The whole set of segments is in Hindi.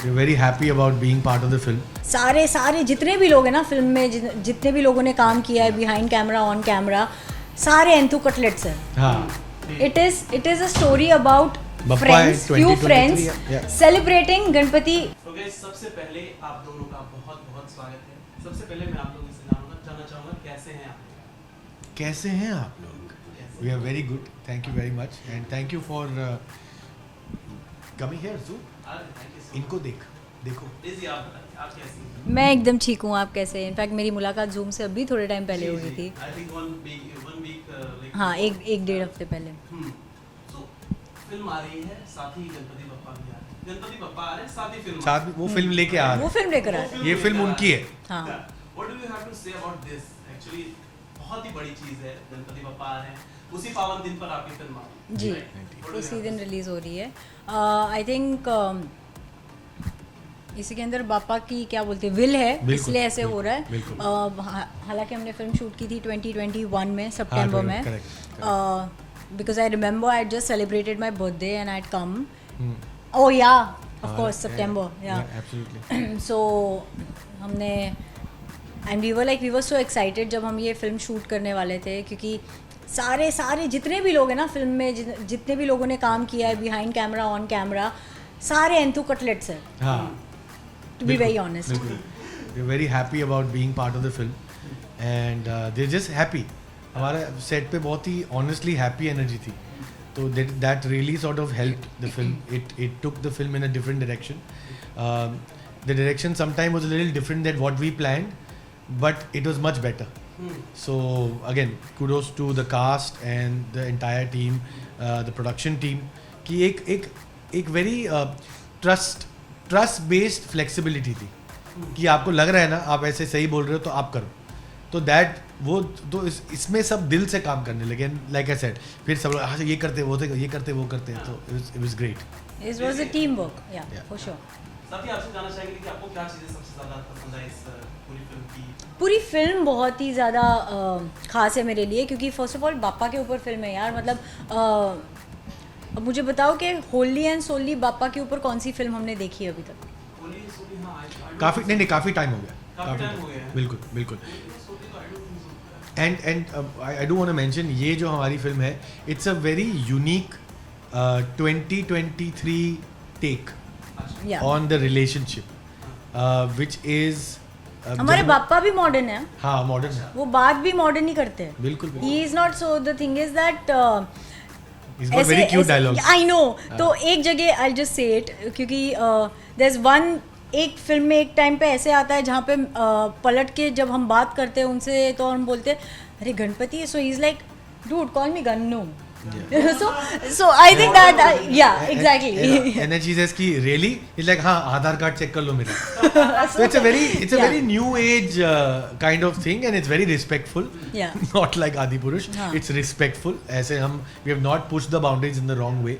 we're very happy about being part of the film. सारे जितने भी लोग हैं ना फिल्म में, जितने भी लोगों ने काम किया है बिहाइंड कैमरा ऑन कैमरा, सारे एंथू कटलेट्स हैं. हाँ. It is a story about Bappa friends, few 2023, friends yeah. Celebrating Ganpati. तो गाइस सबसे पहले आप दोनों का बहुत बहुत स्वागत है. सबसे पहले मैं आप लोगों से जानना चाहूँगा कैसे हैं आप लोग? कैसे हैं आप लोग? We are very good. Thank you very much and thank you for coming here. Zoom. Thank you. इनको देखो. इजी आप बताइए आप कैसी हैं? मैं एकदम ठीक हूँ. आप कैसे हैं? इनफैक्ट मेरी मुलाकात जूम से अभी थोड़े टाइम पहले हुई थी. आई थिंक वन वीक हाँ, एक डेढ़ हफ्ते पहले. सो फिल्म आ रही है, साथ ही गणपति बप्पा भी आ रहे हैं. गणपति बप्पा आ रहे हैं, साथ ही फिल्म साथ में वो फिल्म लेके आ रहे वो हैं. फिल्म लेकर आ रहे हैं. ये फिल्म उनकी है. हाँ. What do you have to say about this? Actually बहुत ही बड़ी चीज है. गणपति बप्पा आ रहे हैं, उसी पावन दिन पर आपकी फिल्म आ रही है. जी, What do you उसी have दिन to say? रिलीज हो रही है. आई थिंक इसी के अंदर बापा की क्या बोलते हैं विल है, बिल्कुल, इसलिए ऐसे हो रहा है. बिल्कुल. हालांकि हमने फिल्म शूट की थी 2021 में सितंबर में. correct. Because I remember I just celebrated my birthday and I came. Oh yeah of course September. Yeah Absolutely. So हमने and we were so excited जब हम ये फिल्म शूट करने वाले थे, क्योंकि सारे जितने भी लोग हैं ना फिल्म में, जितने भी लोगों ने काम किया है बिहाइंड कैमरा ऑन कैमरा, सारे एंथू कटलेट्स हैं. हाँ. To be very honest. We're very happy about being part of the film and they're just happy. हमारा सेट पे बहुत ही honestly happy energy थी. तो that really sort of helped the film. It took the film in a different direction. The direction sometimes was a little different than what we planned, but it was much better. So again, kudos to the cast and the entire team, the production team. कि एक very trust based flexibility थी. कि आपको लग रहा है ना आप ऐसे सही बोल रहे हो तो आप करो. तो दैट वो तो इसमें सब दिल से काम करने लगे. लाइक आई सेड, फिर सब हाँ ये करते वो करते तो it was great. It was a team work. या Yeah. For sure. साथ ही आपसे जानना चाहेंगे कि आपको क्या चीजें सबसे ज्यादा पसंद आई इस पूरी फिल्म की? पूरी फिल्म बहुत ही ज़्यादा ख़ास है मेरे लिए, क्योंकि फर्स्ट ऑफ ऑल बापा के ऊपर फिल्म है यार. मतलब अब मुझे बताओ कि होली एंड सोली बापा के ऊपर कौन सी फिल्म हमने देखी है अभी तक? होली सोली हाँ काफ़ी टाइम हो गया. काफी टाइम हो गया है. बिल्कुल. सोली तो I don't think so. And I do want to mention ये जो हमारी फिल्म है, it's a very unique 2023 take yeah on the relationship which is हमारे बापा भी मॉडर्न है. हाँ मॉडर्न है. वो बात भी मॉडर्न ही करते हैं. बिल्कुल. He is not. So the thing is that He's got very cute dialogues. I know. तो एक जगह आई जस्ट से इट, क्योंकि देयर इज वन एक फिल्म में एक टाइम पे ऐसे आता है जहाँ पे पलट के जब हम बात करते हैं उनसे तो हम बोलते हैं अरे Ganpati. So he is like dude call me Gannu. so I think that yeah exactly. And then she says कि really? It's like हाँ आधार कार्ड चेक कर लो मेरा. So it's a very new age kind of thing and it's very respectful. Yeah. Not like Adipurush. हाँ. It's respectful. ऐसे हम we have not pushed the boundaries in the wrong way.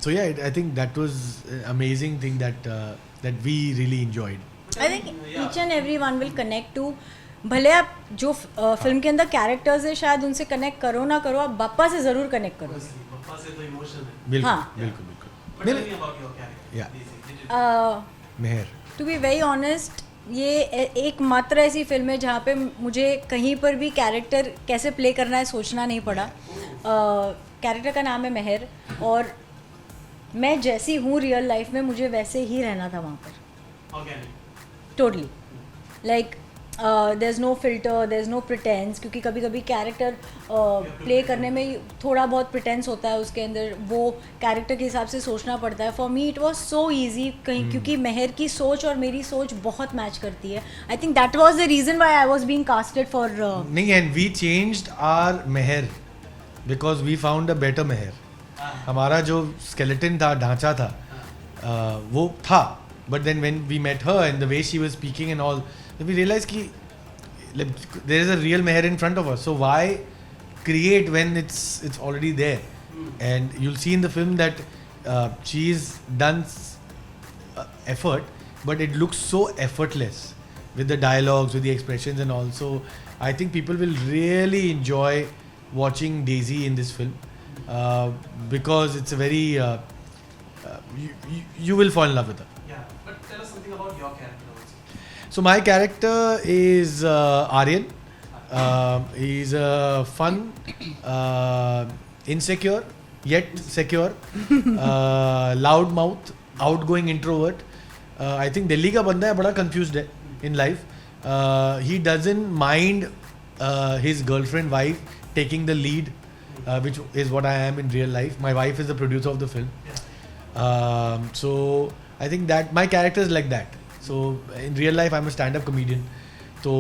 So yeah, I think that was an amazing thing that we really enjoyed. I think each and everyone will connect to. भले आप जो फिल्म के अंदर कैरेक्टर्स है शायद उनसे कनेक्ट करो ना करो, आप बापा से जरूर कनेक्ट करो. पापा से तो इमोशन है. बिल्कुल. हाँ. बिल्कुल. But tell me about your character. Yeah. Basically. Meher. To be very honest, ये एकमात्र ऐसी फिल्म है जहाँ पे मुझे कहीं पर भी कैरेक्टर कैसे प्ले करना है सोचना नहीं पड़ा. कैरेक्टर का नाम है मेहर और मैं जैसी हूँ रियल लाइफ में मुझे वैसे ही रहना था वहाँ पर. Organic. Totally like there is no filter, there is no pretense, क्योंकि कभी कभी कैरेक्टर प्ले करने में थोड़ा बहुत प्रिटेंस होता है उसके अंदर, वो कैरेक्टर के हिसाब से सोचना पड़ता है. For me it was so easy कहीं, क्योंकि मेहर की सोच और मेरी सोच बहुत मैच करती है. I think that was the reason why I was being casted for. नहीं, and we changed our Mehar because we found a better Mehar. हमारा जो स्केलेटन था, ढांचा था, वो था, but then when we met her and the way she was speaking and all, we realized कि there is a real meher in front of us, so why create when it's already there? And you'll see in the film that she's done effort, but it looks so effortless with the dialogues, with the expressions and all. So I think people will really enjoy watching Daisy in this film because it's a very you will fall in love with her. Yeah. So my character is Aryan. He's a fun, insecure yet secure, loud mouth, outgoing introvert. I think Delhi का बंदा है, बड़ा confused है in life. He doesn't mind his girlfriend wife taking the lead, which is what I am in real life. My wife is the producer of the film. So I think that my character is like that. So in real life I'm a stand-up comedian. So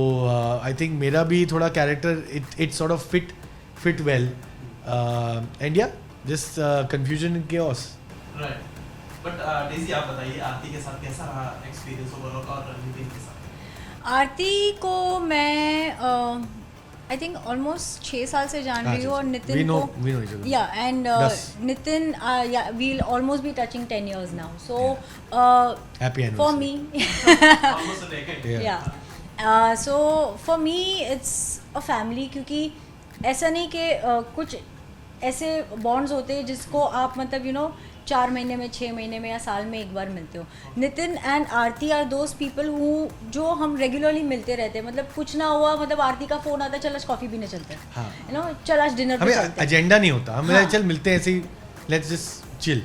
I think मेरा भी थोड़ा character it sort of fit well. And yeah, just confusion and chaos. Right. But Daisy आप बताइए आरती के साथ कैसा रहा एक्सपीरियंस ओवरऑल और नितिन के साथ? आरती को मैं आई थिंक ऑलमोस्ट 6 साल से जान रही हूँ और नितिन we know को each other. Yeah and Yes. Nitin yeah we'll almost be touching 10 years now. So Happy for anniversary. me Almost a decade. Yeah. so for me it's a family, क्योंकि ऐसा नहीं कि कुछ ऐसे बॉन्ड्स होते हैं जिसको आप मतलब 4 महीने में 6 महीने में या साल में एक बार मिलते हो. Nitin and Aarti are those people who जो हम रेगुलरली मिलते रहते हैं. मतलब कुछ ना हुआ, मतलब आरती का फ़ोन आता है, चल आज कॉफ़ी पीने चलते हैं, हाँ. चल आज डिनर पे हमें चलते हैं. एजेंडा नहीं होता, हमें हाँ. चल मिलते हैं ऐसे ही, let's just chill.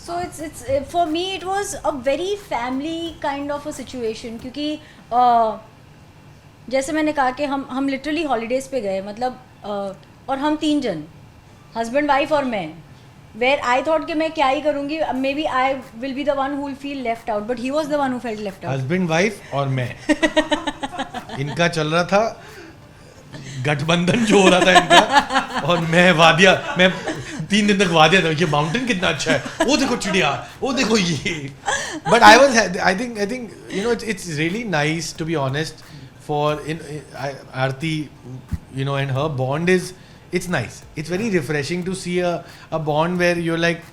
So it's for me it was a very family kind of a situation, क्योंकि जैसे मैंने कहा कि हम लिटरली हॉलीडेज़ पे गए, मतलब और हम 3 जन, हस्बैंड वाइफ और मैं, वेयर आई थॉट कि मैं क्या ही करूँगी, maybe I will be the one who will feel left out, but he was the one who felt left out. Husband wife और मैं इनका चल रहा था गठबंधन जो हो रहा था इनका, और मैं 3 दिन तक वादिया था, ये माउंटेन कितना अच्छा है, वो देखो चिड़िया, वो देखो ये. But I think it's really nice, to be honest, for Aarti, and her bond it's nice. It's very refreshing to see a bond where you're like,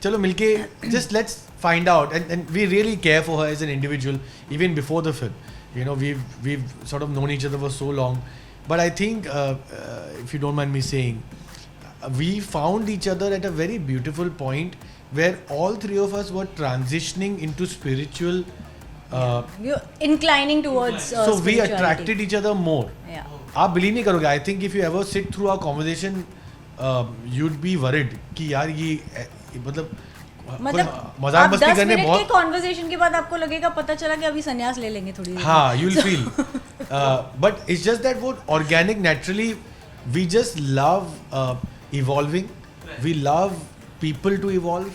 chalo milke, just let's find out, and we really care for her as an individual even before the film. We've sort of known each other for so long. But I think, if you don't mind me saying, we found each other at a very beautiful point where all 3 of us were transitioning into spiritual. You're inclining towards So we spirituality. attracted each other more. Yeah. आप बिलीव नहीं करोगे. I think if you ever sit through our conversation, you'd be worried कि यार ये मतलब मजाक आप मस्ती 10 करने मिनट के बहुत. कॉन्वर्सेशन के बाद आपको लगेगा, पता चला कि अभी संन्यास ले लेंगे थोड़ी देर. हाँ, you'll feel. But it's just that वो organic, naturally, we just love evolving. We love people to evolve.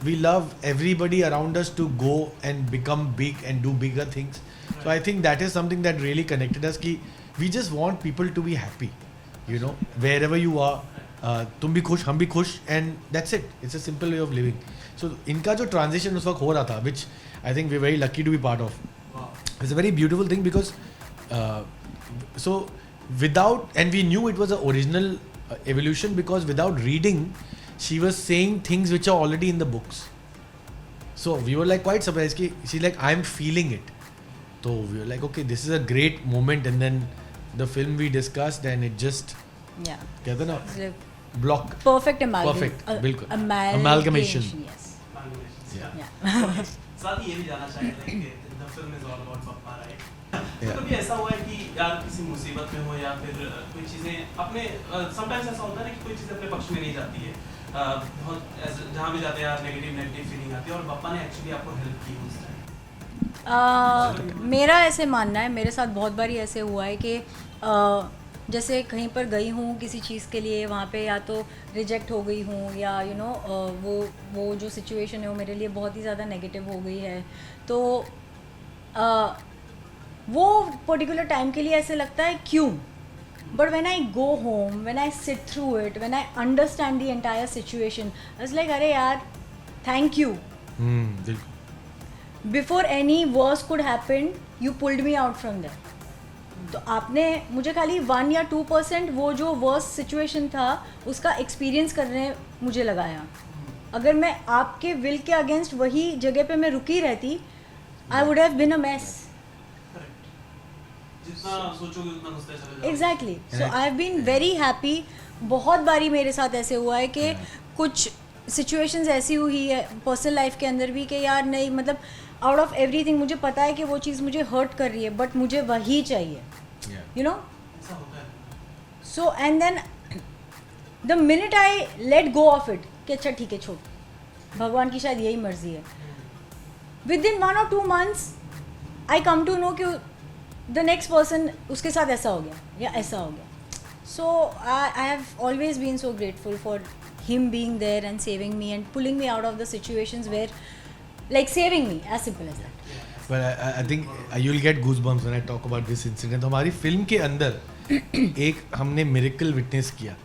We love everybody around us to go and become big and do bigger things. So I think that is something that really connected us. कि we just want people to be happy. Wherever you are, तुम भी खुश, हम भी खुश, and that's it. It's a simple way of living. So इनका जो transition उस वक्त हो रहा था, which I think we're very lucky to be part of. Wow. It's a very beautiful thing because so without, and we knew it was an original evolution because without reading, she was saying things which are already in the books. So we were like quite surprised. She's like, I'm feeling it. So we were like, okay, this is a great moment. And then the film we discussed, and it just Yeah. कहते हैं ना, It's like block. perfect amalgam. Perfect, बिल्कुल. Amalgamation. Yes. Yeah. Yeah. साथ ही ये भी जानना चाहेंगे कि the film is all about papa, right? तो Yeah. कभी ऐसा हुआ है कि यार किसी मुसीबत में हो या फिर कोई चीज़ें अपने sometimes ऐसा होता है ना कि कोई चीज़ अपने पक्ष में नहीं जाती है, बहुत जहाँ भी जाते हैं यार नेगेटिव फीलिंग आती है, और पप्पा ने एक्चुअली आपको हेल्प की उस टाइम? मेरा ऐसे मानना है, मेरे साथ बहुत बारी ऐसे हुआ है कि जैसे कहीं पर गई हूँ किसी चीज़ के लिए, वहाँ पे या तो रिजेक्ट हो गई हूँ या वो जो सिचुएशन है वो मेरे लिए बहुत ही ज़्यादा नेगेटिव हो गई है, तो वो पर्टिकुलर टाइम के लिए ऐसे लगता है क्यों. But when I go home, when I sit through it, when I understand the entire situation, I was like अरे यार थैंक यू. बिल्कुल. Before any worse could happen you pulled me out from that. तो आपने मुझे खाली 1 या 2% वो जो वर्स सिचुएशन था उसका एक्सपीरियंस करने मुझे लगाया. अगर मैं आपके विल के अगेंस्ट वही जगह पे मैं रुकी रहती, I would have been a mess. जितना सोचोगे उतना घुसते चले जाओगे. Exactly. So I have been very happy. बहुत बारी मेरे साथ ऐसे हुआ है कि कुछ सिचुएशंस ऐसी हुई है पर्सनल लाइफ के अंदर भी कि यार नहीं मतलब आउट ऑफ एवरीथिंग मुझे पता है कि वो चीज़ मुझे हर्ट कर रही है बट मुझे वही चाहिए, यू नो. ऐसा होता है. So and then the minute I let go of it कि अच्छा ठीक है छोड़, भगवान की शायद यही मर्जी है, within 1 or 2 months I come to know कि द नेक्स्ट पर्सन उसके साथ ऐसा हो गया या ऐसा हो गया. So I have always been so grateful for him being there and saving me and pulling me out of the situations where like saving me, as simple as that. But I think you'll get goosebumps when I talk about this incident. हमारी फिल्म के अंदर एक हमने मिरेकल विटनेस किया.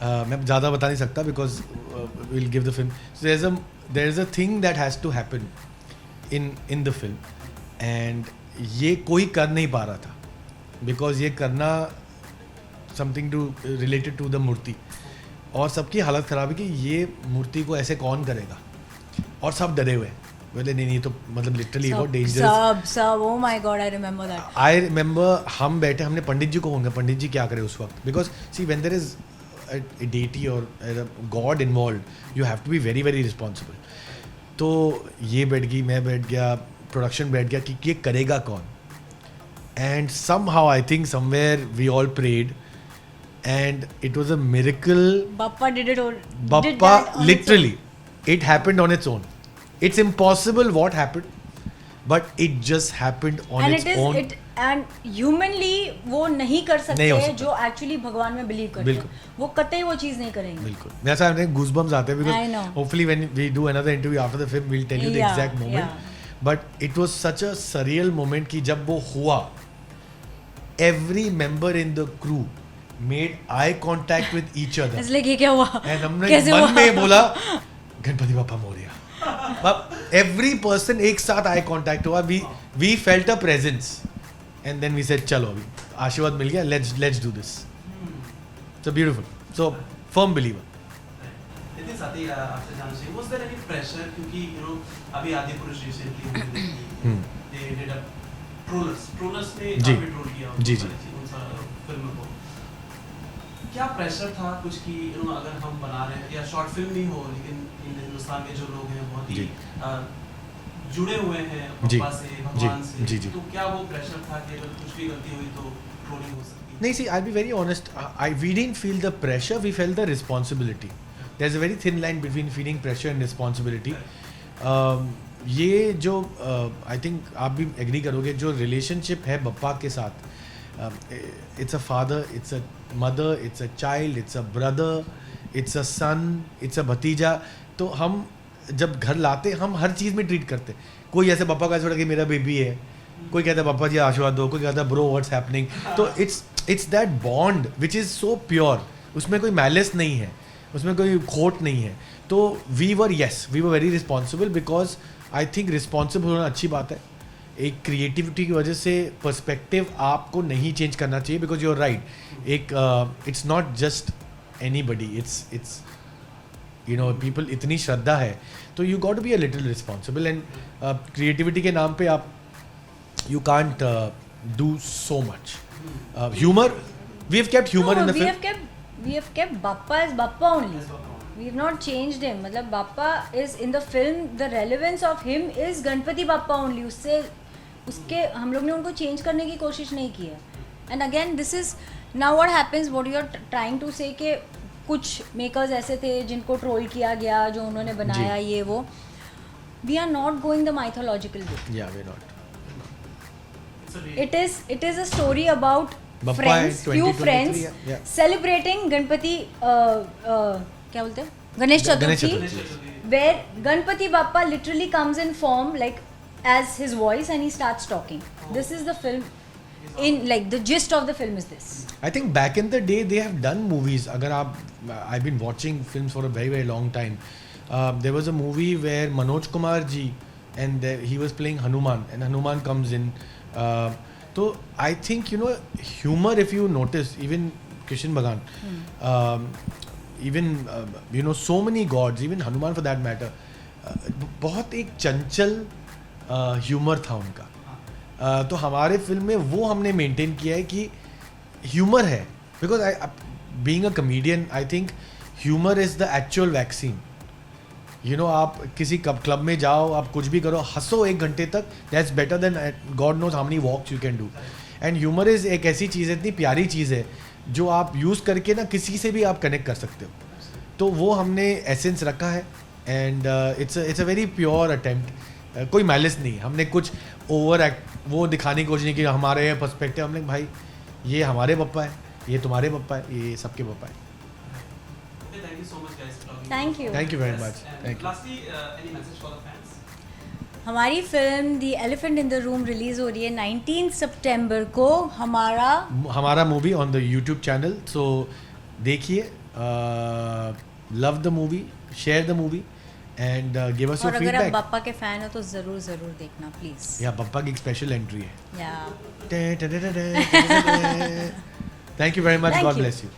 मैं ज़्यादा बता नहीं सकता because we'll give the film. So there's a thing that has to happen in the film and ये कोई कर नहीं पा रहा था because ये करना something to related to the मूर्ति और सबकी हालत ख़राब है कि ये मूर्ति को ऐसे कौन करेगा और सब डरे हुए बोले नहीं तो मतलब लिटरली बहुत डेंजरस सब oh my God I remember that. I remember हम बैठे हमने पंडित जी को फोन किया पंडित जी क्या करे उस वक्त because see when there is a deity or a god involved you have to be very very responsible. तो ये बैठ गई मैं बैठ गया प्रोडक्शन बैठ गया कि ये करेगा कौन and somehow I think somewhere we all prayed and it was a miracle. Bappa did it or Bappa literally it happened on its own. It's impossible what happened but it just happened on and its own. and humanly वो नहीं कर नहीं हो सकते सकता. जो एक्चुअली भगवान में बिलीव करते हैं वो कतई वो चीज़ नहीं करेंगे. बिल्कुल वैसा हमने गूज़बम्स आते हैं I because know. hopefully when we do another interview after the film we'll tell you the Yeah, exact moment. yeah. But it was such a surreal moment कि जब वो हुआ every member in the crew made eye contact with each other. इसलिए कि क्या हुआ And हमने कैसे मन हुआ में बोला गणपति बापा मोरिया. Every person एक साथ eye contact हुआ. We felt a presence and then we said चलो अभी आशीर्वाद मिल गया let's do this. So beautiful. So firm believer. इतनी साथी आपसे जानना चाहिए was there any pressure क्योंकि you know अभी आदि पुरुष recently हमने देखी they did a ट्रोलर्स ने जी. काफी ट्रोल किया जी. उन फिल्म को क्या प्रेशर था कुछ कि you know अगर हम बना रहे हैं या शॉर्ट फिल्म नहीं हो लेकिन हिंदुस्तान के जो लोग हैं बहुत ही जुड़े हुए हैं पापा से भगवान से तो क्या वो प्रेशर था कि अगर कुछ भी गलती हुई तो ट्रोलिंग हो सकती है. नहीं see I'll be very honest we didn't feel the pressure we felt the responsibility. There's a very thin line between feeling pressure and responsibility. ये जो आई थिंक आप भी एग्री करोगे जो रिलेशनशिप है बप्पा के साथ it's a father it's a mother it's a child it's a brother it's a son it's a भतीजा. तो हम जब घर लाते हम हर चीज़ में ट्रीट करते. कोई ऐसे बप्पा का छोड़ा कि मेरा बेबी है कोई कहता है पापा जी आशीर्वाद दो कोई कहता है ब्रो व्हाट्स हैपनिंग. तो it's that bond which is so pure. उसमें कोई मैलिस नहीं है उसमें कोई खोट नहीं है. तो we were very responsible because I think responsible होना अच्छी बात है. एक क्रिएटिविटी की वजह से पर्सपेक्टिव आपको नहीं चेंज करना चाहिए बिकॉज यू आर राइट. एक it's not just anybody it's you know people इतनी श्रद्धा है तो you got to be a little responsible and creativity के नाम पे आप you can't do so much. Humour we have kept humour in the film. We have kept Bappa as Bappa only. We have not changed him. मतलब Bappa is in the film. The relevance of him is Ganpati Bappa only. उसके हम लोग ने उनको change करने की कोशिश नहीं की है. And again this is now what happens. What you are trying to say कि कुछ makers ऐसे थे जिनको troll किया गया जो उन्होंने बनाया ये वो. We are not going the mythological way. Yeah, we're not. It is a story about Bappa friends, few 2023, friends yeah. celebrating Ganpati क्या बोलते हैं Ganesh Chaturthi where Ganpati Bappa literally comes in form like as his voice and he starts talking. This is the film in like the gist of the film is this. I think back in the day they have done movies. अगर आप I've been watching films for a very long time. There was a movie where Manoj Kumar ji and he was playing Hanuman and Hanuman comes in. So I think you know humor if you notice even Krishan Bhagan even you know so many gods even Hanuman for that matter बहुत एक चंचल ह्यूमर था उनका. तो हमारे फिल्म में वो हमने मेंटेन किया है कि ह्यूमर है because I being a comedian I think humour is the actual vaccine you know आप किसी क्लब में जाओ, आप कुछ भी करो, हंसो 1 घंटे तक, that's better than God knows how many walks you can do. And humour is एक ऐसी चीज़ है, इतनी प्यारी चीज़ है जो आप यूज़ करके ना किसी से भी आप कनेक्ट कर सकते हो. तो वो हमने एसेंस रखा है. And it's a very pure attempt. कोई मैलिस नहीं. हमने कुछ ओवर एक्ट वो दिखाने की कोशिश नहीं की हमारे पर्सपेक्टिव. हमने भाई ये हमारे पप्पा है, ये तुम्हारे पप्पा है, ये सबके पप्पा है. Okay, thank you so much guys for talking. Thank you. Thank you very Yes, much. and Thank you. Lastly, any message for the fans? हमारी film the elephant in the room release हो रही है 19 सितंबर को. हमारा movie on the YouTube channel. So देखिए, love the movie, share the movie and give us your और अगर आप फीडबैक. बप्पा के फैन हो तो ज़रूर देखना प्लीज़. या पप्पा की एक स्पेशल एंट्री है. या Thank you very much. Thank God you. bless you.